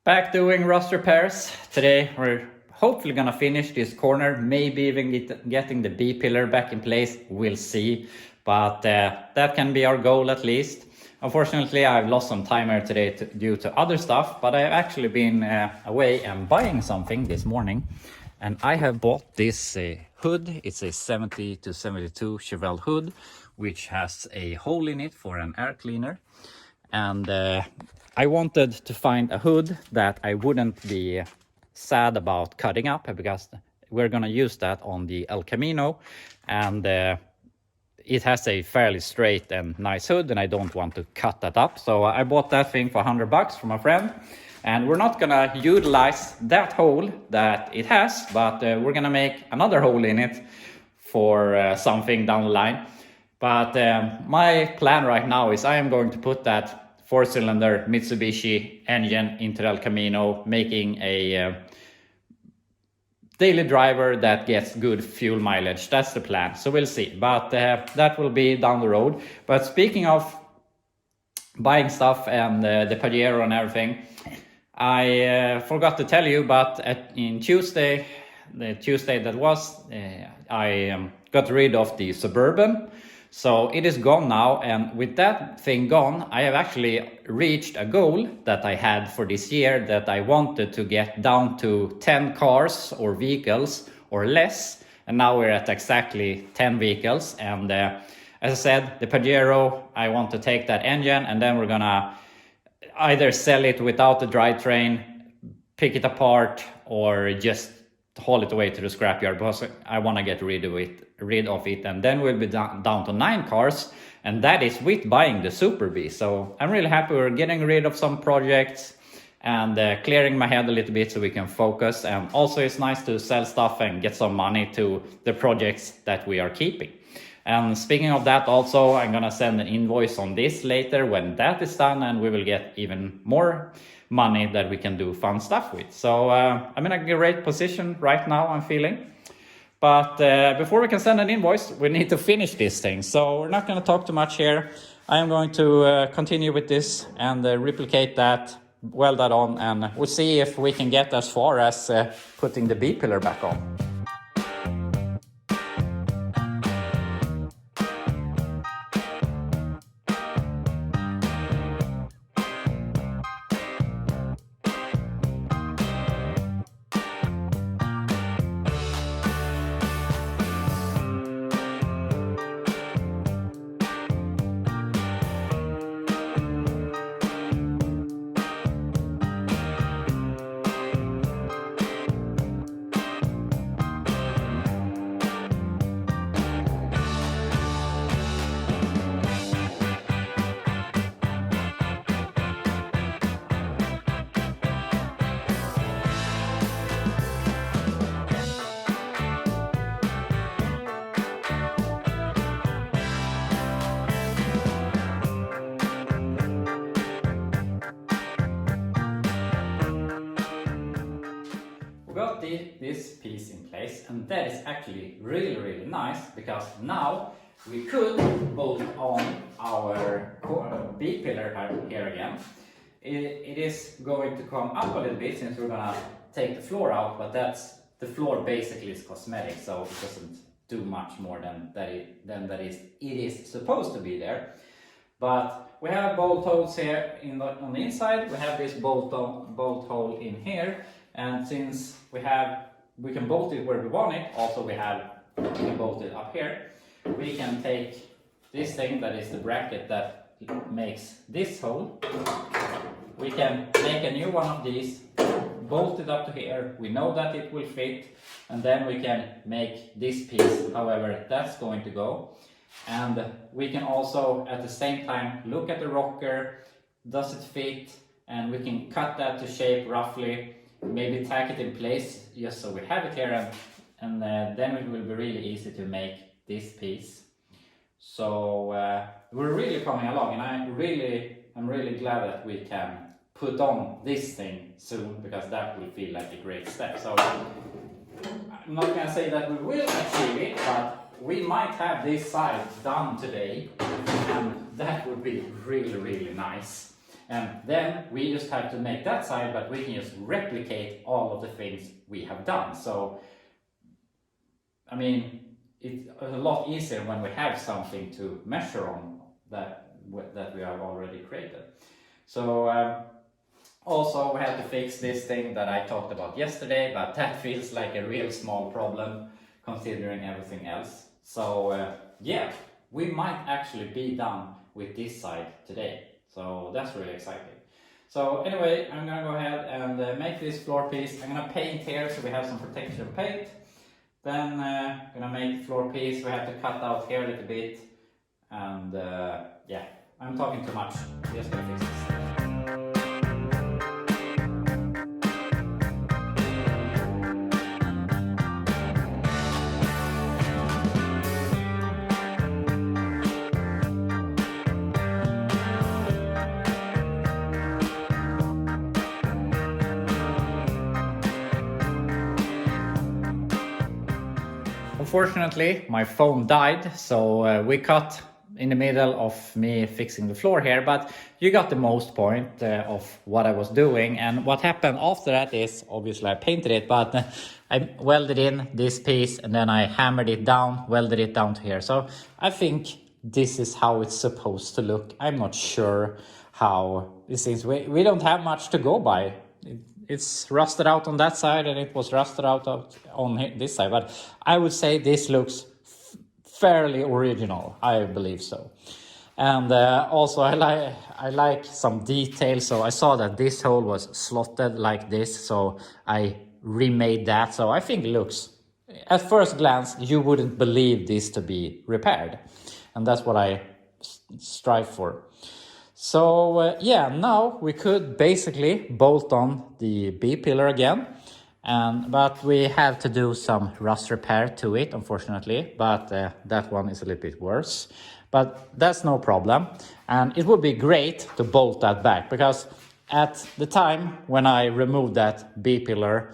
Back doing rust repairs. Today we're hopefully gonna finish this corner, maybe even getting the B-pillar back in place, we'll see. But that can be our goal at least. Unfortunately, I've lost some time here today due to other stuff, but I've actually been away and buying something this morning. And I have bought this hood. It's a 70 to 72 Chevelle hood, which has a hole in it for an air cleaner. And I wanted to find a hood that I wouldn't be sad about cutting up, because we're gonna use that on the El Camino, and it has a fairly straight and nice hood, and I don't want to cut that up. So I bought that thing for $100 from a friend, and we're not gonna utilize that hole that it has, but we're gonna make another hole in it for something down the line. But my plan right now is I am going to put that 4-cylinder Mitsubishi engine into El Camino, making a daily driver that gets good fuel mileage. That's the plan. So we'll see. But that will be down the road. But speaking of buying stuff and the Pajero and everything, I forgot to tell you, but the Tuesday that was, I got rid of the Suburban. So it is gone now, and with that thing gone, I have actually reached a goal that I had for this year, that I wanted to get down to 10 cars or vehicles or less, and now we're at exactly 10 vehicles. And as I said, the Pajero, I want to take that engine, and then we're gonna either sell it without the drivetrain, pick it apart, or just haul it away to the scrapyard, because I want to get rid of it, and then we'll be down to 9 cars, and that is with buying the Super B. So I'm really happy we're getting rid of some projects and clearing my head a little bit so we can focus. And also it's nice to sell stuff and get some money to the projects that we are keeping. And speaking of that, also I'm gonna send an invoice on this later when that is done, and we will get even more money that we can do fun stuff with. So I'm in a great position right now, I'm feeling. But before we can send an invoice, we need to finish this thing. So we're not going to talk too much here. I am going to continue with this and replicate that, weld that on, and we'll see if we can get as far as putting the B-pillar back on. Got this piece in place, and that is actually really nice, because now we could bolt on our B-pillar here again. It is going to come up a little bit since we're gonna take the floor out, but the floor basically is cosmetic, so it doesn't do much more than it is supposed to be there. But we have bolt holes here on the inside. We have this bolt hole in here. And since we can bolt it where we want it, also we can bolt it up here. We can take this thing that is the bracket that makes this hole. We can make a new one of these, bolt it up to here. We know that it will fit, and then we can make this piece, however that's going to go. And we can also at the same time look at the rocker, does it fit, and we can cut that to shape roughly. Maybe tack it in place just so we have it here, and then it will be really easy to make this piece. So we're really coming along, and I'm really glad that we can put on this thing soon, because that will feel like a great step. So I'm not gonna say that we will achieve it, but we might have this side done today, and that would be really nice. And then we just have to make that side, but we can just replicate all of the things we have done. So, I mean, it's a lot easier when we have something to measure on that we have already created. So also we have to fix this thing that I talked about yesterday, but that feels like a real small problem considering everything else. So yeah, we might actually be done with this side today. So that's really exciting. So anyway, I'm gonna go ahead and make this floor piece. I'm gonna paint here so we have some protection paint. Then gonna make the floor piece. We have to cut out here a little bit. And yeah, I'm talking too much. Just gonna fix this. Unfortunately, my phone died, so we cut in the middle of me fixing the floor here, but you got the most point of what I was doing. And what happened after that is, obviously I painted it, but I welded in this piece and then I hammered it down, welded it down to here. So I think this is how it's supposed to look. I'm not sure how this is. We don't have much to go by. It's rusted out on that side and it was rusted out on this side, but I would say this looks fairly original. I believe so. And also I like some details. So I saw that this hole was slotted like this, so I remade that. So I think it looks, at first glance, you wouldn't believe this to be repaired, and that's what I strive for. So yeah, now we could basically bolt on the B-pillar again, but we have to do some rust repair to it, unfortunately, but that one is a little bit worse. But that's no problem, and it would be great to bolt that back, because at the time when I removed that B-pillar,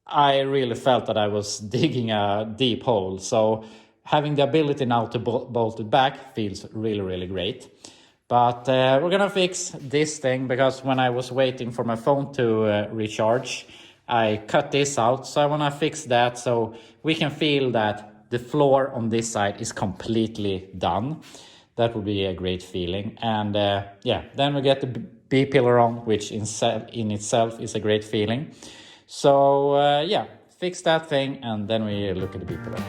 I really felt that I was digging a deep hole. So having the ability now to bolt it back feels really, really great. But we're gonna fix this thing, because when I was waiting for my phone to recharge, I cut this out. So I wanna fix that so we can feel that the floor on this side is completely done. That would be a great feeling. And yeah, then we get the B-pillar on, which in itself is a great feeling. So yeah, fix that thing and then we look at the B-pillar.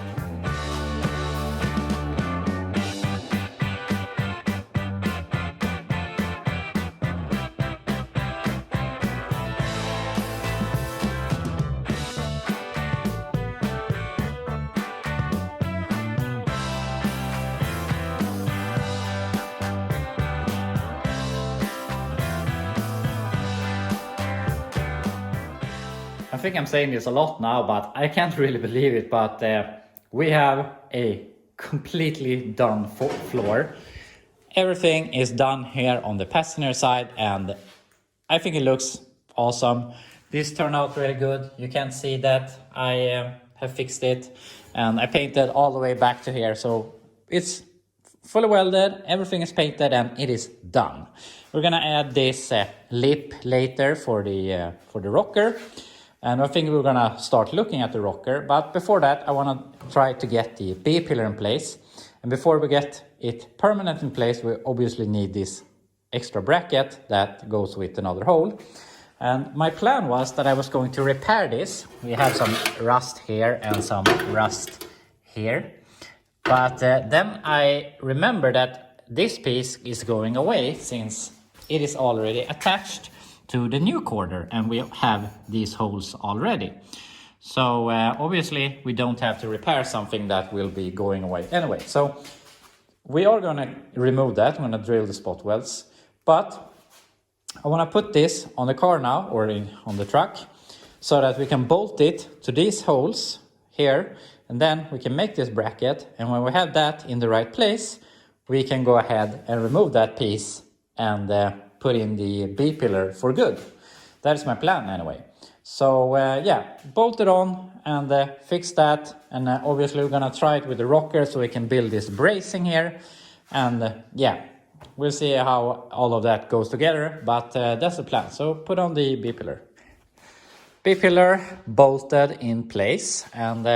I think I'm saying this a lot now, but I can't really believe it, but we have a completely done floor. Everything is done here on the passenger side, and I think it looks awesome. This turned out really good. You can see that I have fixed it, and I painted all the way back to here. So it's fully welded, everything is painted, and it is done. We're gonna add this lip later for the rocker. And I think we're gonna start looking at the rocker, but before that I wanna try to get the B-pillar in place. And before we get it permanent in place, we obviously need this extra bracket that goes with another hole. And my plan was that I was going to repair this. We have some rust here and some rust here. But then I remember that this piece is going away since it is already attached to the new quarter, and we have these holes already. So obviously we don't have to repair something that will be going away anyway. So we are gonna remove that. I'm gonna drill the spot welds, but I wanna put this on the car now, or on the truck, so that we can bolt it to these holes here, and then we can make this bracket, and when we have that in the right place, we can go ahead and remove that piece and put in the B-pillar for good. That is my plan anyway. So yeah, bolt it on and fix that. And obviously we're gonna try it with the rocker so we can build this bracing here. And yeah, we'll see how all of that goes together, but that's the plan. So put on the B-pillar. B-pillar bolted in place, and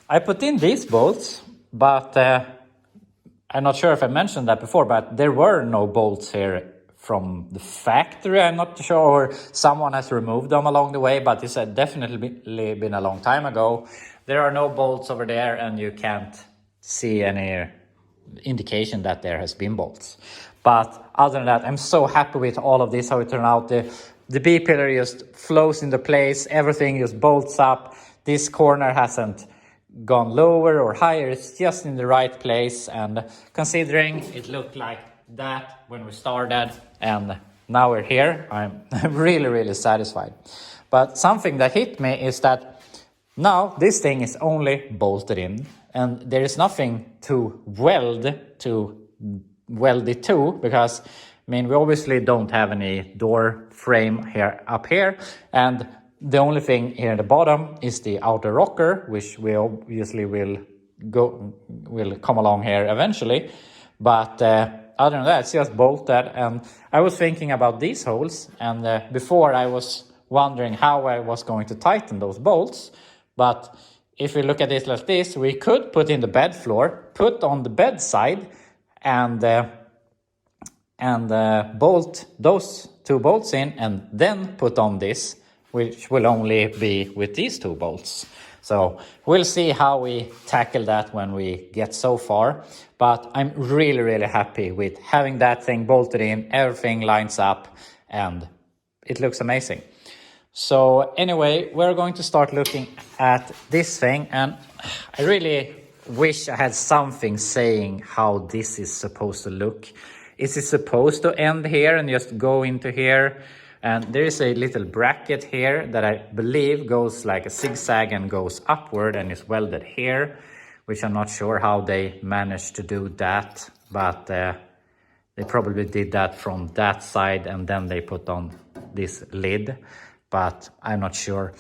I put in these bolts, but I'm not sure if I mentioned that before, but there were no bolts here from the factory. I'm not sure, or someone has removed them along the way, but this had definitely been a long time ago. There are no bolts over there, and you can't see any indication that there has been bolts. But other than that, I'm so happy with all of this, how it turned out. The B-pillar just flows into place, everything just bolts up. This corner hasn't gone lower or higher, it's just in the right place, and considering it looked like that when we started and now we're here, I'm really satisfied. But something that hit me is that now this thing is only bolted in and there is nothing to weld it to, because I mean, we obviously don't have any door frame here up here, and the only thing here at the bottom is the outer rocker, which we obviously will come along here eventually. But other than that, it's just bolted. And I was thinking about these holes, and before I was wondering how I was going to tighten those bolts. But if we look at it like this, we could put in the bed floor, put on the bed side, and bolt those two bolts in, and then put on this, which will only be with these two bolts. So we'll see how we tackle that when we get so far. But I'm really happy with having that thing bolted in, everything lines up, and it looks amazing. So anyway, we're going to start looking at this thing, and I really wish I had something saying how this is supposed to look. Is it supposed to end here and just go into here? And there is a little bracket here that I believe goes like a zigzag and goes upward and is welded here, which I'm not sure how they managed to do that, but they probably did that from that side and then they put on this lid, but I'm not sure.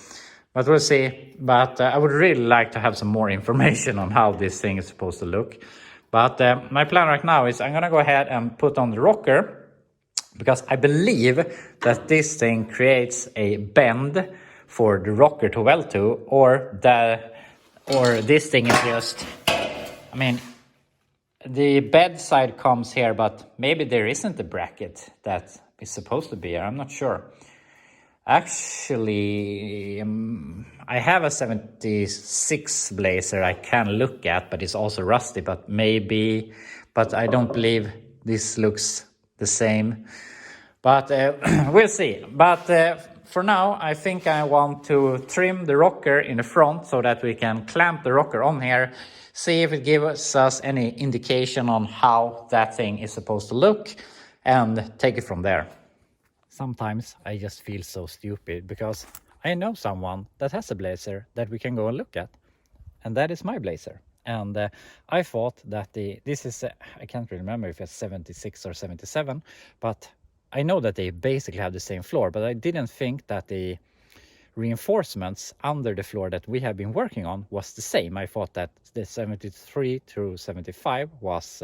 But we'll see. But I would really like to have some more information on how this thing is supposed to look. But my plan right now is I'm going to go ahead and put on the rocker, because I believe that this thing creates a bend for the rocker to weld to, or this thing is just, I mean, the bed side comes here, but maybe there isn't a bracket that is supposed to be here. I'm not sure. Actually, I have a 76 Blazer I can look at, but it's also rusty, but I don't believe this looks the same. But we'll see. But for now, I think I want to trim the rocker in the front so that we can clamp the rocker on here, see if it gives us any indication on how that thing is supposed to look, and take it from there. Sometimes I just feel so stupid because I know someone that has a Blazer that we can go and look at, and that is my Blazer. And I thought that this is, I can't remember if it's 76 or 77, but I know that they basically have the same floor, but I didn't think that the reinforcements under the floor that we have been working on was the same. I thought that the 73 through 75 was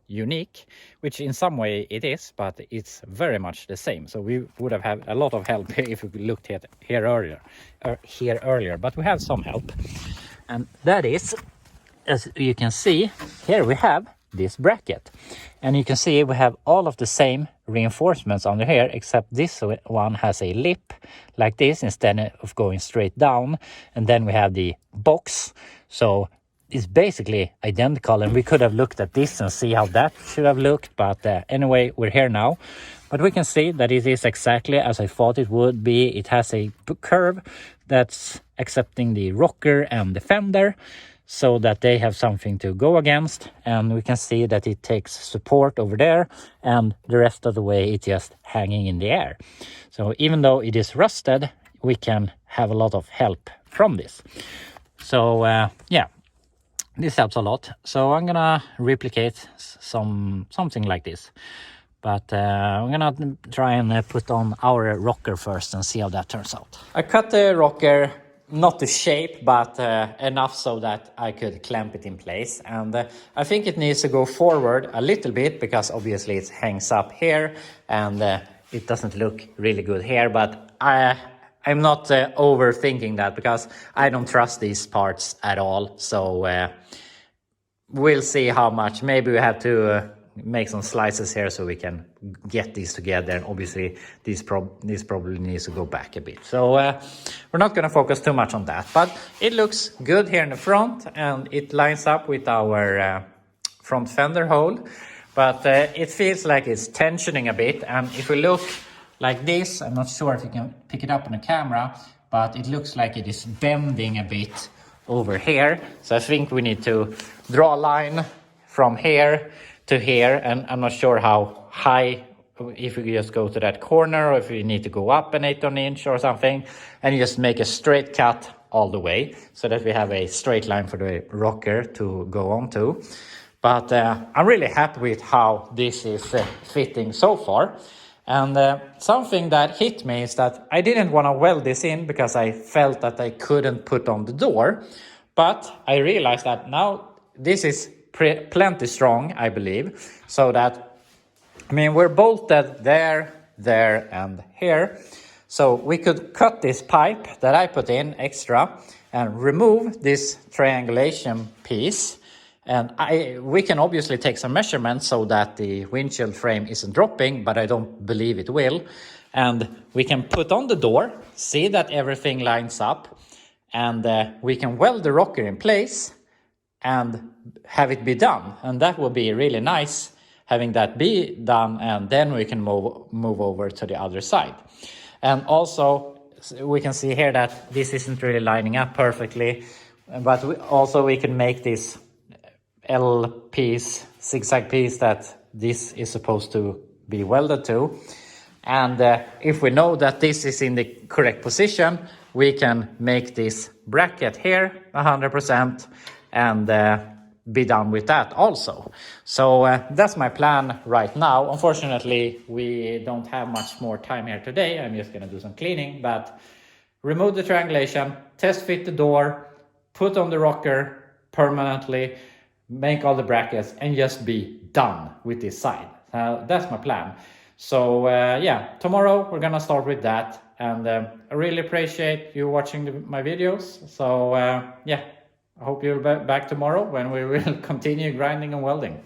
unique, which in some way it is, but it's very much the same. So we would have had a lot of help if we looked at here earlier, but we have some help. And that is, as you can see, here we have this bracket, and you can see we have all of the same reinforcements under here, except this one has a lip like this instead of going straight down, and then we have the box. So it's basically identical, and we could have looked at this and see how that should have looked, but anyway, we're here now. But we can see that it is exactly as I thought it would be. It has a curve that's accepting the rocker and the fender, so that they have something to go against, and we can see that it takes support over there, and the rest of the way it's just hanging in the air. So even though it is rusted, we can have a lot of help from this. So yeah, this helps a lot. So I'm gonna replicate something like this, but I'm gonna try and put on our rocker first and see how that turns out. I cut the rocker not to shape, but enough so that I could clamp it in place. And I think it needs to go forward a little bit because obviously it hangs up here and it doesn't look really good here. But I'm not overthinking that because I don't trust these parts at all. So we'll see how much. Maybe we have to make some slices here so we can get these together, and obviously this probably needs to go back a bit. So we're not going to focus too much on that, but it looks good here in the front and it lines up with our front fender hole, but it feels like it's tensioning a bit. And if we look like this, I'm not sure if you can pick it up on the camera, but it looks like it is bending a bit over here. So I think we need to draw a line from here to here, and I'm not sure how high, if we just go to that corner or if we need to go up an 1/8 inch or something, and just make a straight cut all the way so that we have a straight line for the rocker to go on to. But I'm really happy with how this is fitting so far. And something that hit me is that I didn't want to weld this in because I felt that I couldn't put on the door. But I realized that now this is plenty strong, I believe. So that, I mean, we're bolted there, there, and here. So we could cut this pipe that I put in extra and remove this triangulation piece. And we can obviously take some measurements so that the windshield frame isn't dropping, but I don't believe it will. And we can put on the door, see that everything lines up, and we can weld the rocker in place and have it be done. And that will be really nice, having that be done, and then we can move over to the other side. And also we can see here that this isn't really lining up perfectly, but we can make this L piece, zigzag piece, that this is supposed to be welded to. And if we know that this is in the correct position, we can make this bracket here 100% and be done with that also. So that's my plan right now. Unfortunately, we don't have much more time here today. I'm just gonna do some cleaning, but remove the triangulation, test fit the door, put on the rocker permanently, make all the brackets, and just be done with this side. That's my plan. So yeah, tomorrow we're gonna start with that, and I really appreciate you watching my videos. So yeah, I hope you're back tomorrow when we will continue grinding and welding.